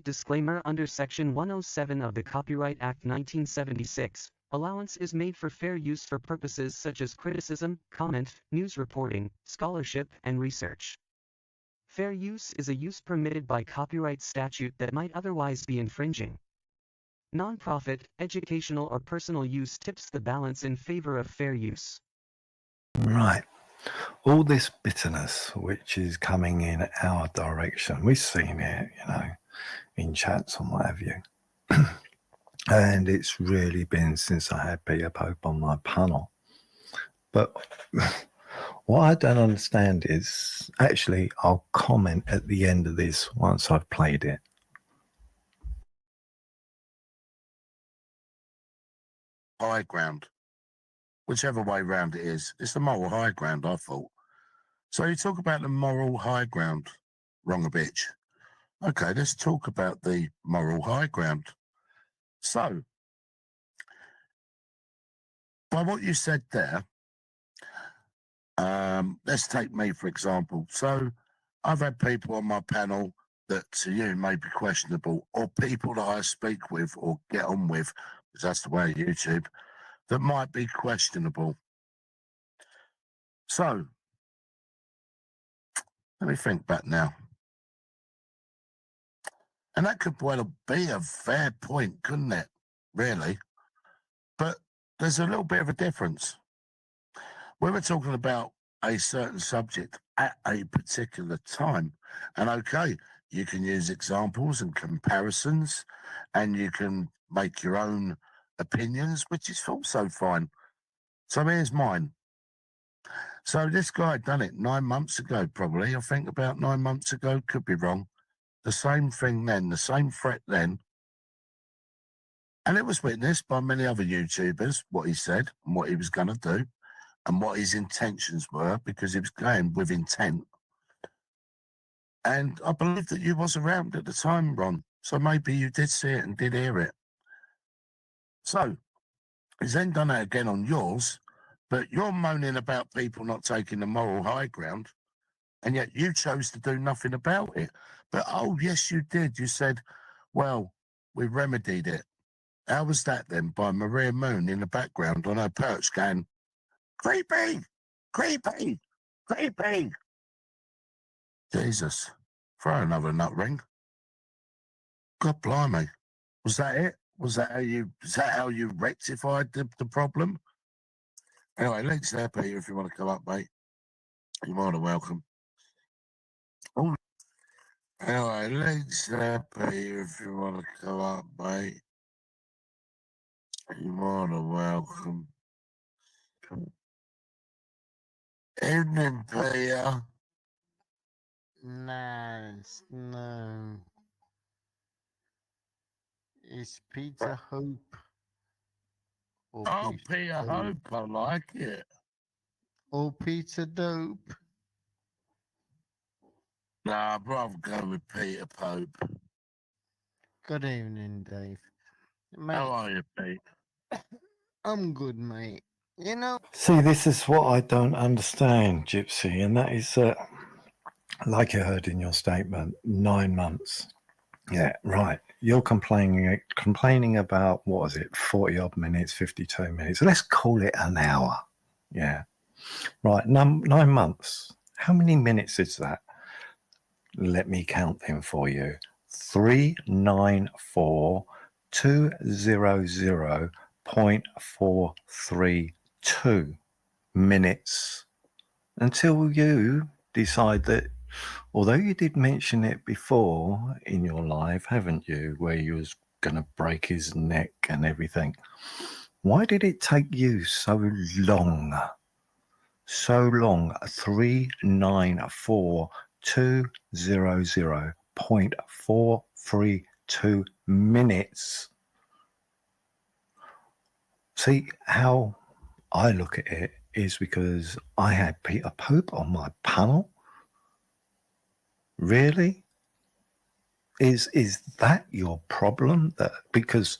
Disclaimer: under Section 107 of the Copyright Act 1976, allowance is made for fair use for purposes such as criticism, comment, news reporting, scholarship, and research. Fair use is a use permitted by copyright statute that might otherwise be infringing. Non-profit, educational, or personal use tips the balance in favor of fair use. Right. All this bitterness which is coming in our direction, we've seen it, in chats and what have you. And it's really been since I had Peter Pope on my panel. But what I don't understand is, actually, I'll comment at the end of this once I've played it. High ground. Whichever way round it is. It's the moral high ground, I thought. So you talk about the moral high ground. Wrong a bitch. Okay, let's talk about the moral high ground. So, by what you said there, let's take me, for example. So, I've had people on my panel that to you may be questionable, or people that I speak with or get on with, because that's the way of YouTube, that might be questionable. So, let me think back now. And that could well be a fair point, couldn't it? Really? But there's a little bit of a difference. When we're talking about a certain subject at a particular time, and okay, you can use examples and comparisons, and you can make your own opinions, which is also fine. So here's mine. So this guy had done it 9 months ago, probably. I think about 9 months ago, could be wrong. The same thing then, the same threat then. And it was witnessed by many other YouTubers, what he said and what he was going to do and what his intentions were, because he was going with intent. And I believe that you was around at the time, Ron. So maybe you did see it and did hear it. So he's then done it again on yours, but you're moaning about people not taking the moral high ground, and yet you chose to do nothing about it. But, oh, yes, you did. You said, well, we remedied it. How was that then? By Maria Moon in the background on her perch going, creepy, creepy, creepy. Jesus, throw another nut ring. God blimey. Was that it? Was that how you rectified the problem? Anyway, links there, Peter, if you want to come up, mate. You're more than welcome. Oh, anyway, links there, Peter, if you want to come up, mate. You're more than welcome. Evening, Peter. Nice, no. It's Peter Hope. Oh, Peter Hope, I like it. Or Peter Dope. Nah, I'd rather go with Peter Pope. Good evening, Dave. Mate, how are you, Pete? I'm good, mate. You know... See, this is what I don't understand, Gypsy, and that is that, like you heard in your statement, 9 months. Yeah, right. You're complaining about, what was it, 40-odd minutes, 52 minutes. Let's call it an hour. Yeah. Right, 9 months. How many minutes is that? Let me count them for you. 394,200.432 minutes until you decide that, although you did mention it before in your live, haven't you, where you was going to break his neck and everything. Why did it take you so long? So long. 394,200.432 minutes. See, how I look at it is because I had Peter Pope on my panel. Really? Is that your problem? That because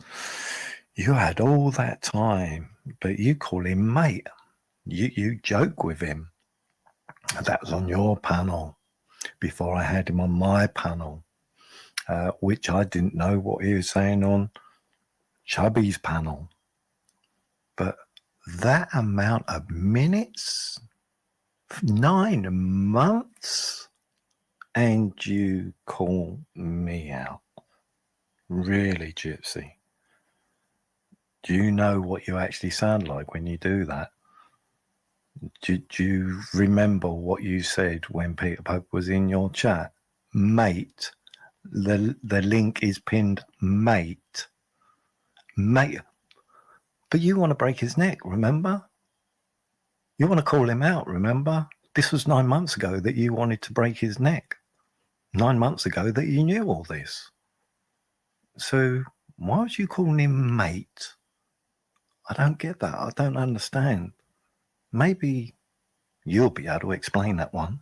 you had all that time, but you call him mate. You joke with him. That was on your panel before I had him on my panel. which I didn't know what he was saying on Chubby's panel. But that amount of minutes, 9 months, and you call me out. Really, Gypsy? Do you know what you actually sound like when you do that? Do you remember what you said when Peter Pope was in your chat? Mate. The link is pinned, mate. Mate. But you want to break his neck, remember? You want to call him out, remember? This was 9 months ago that you wanted to break his neck. 9 months ago that you knew all this. So why was you calling him mate? I don't get that. I don't understand. Maybe you'll be able to explain that one.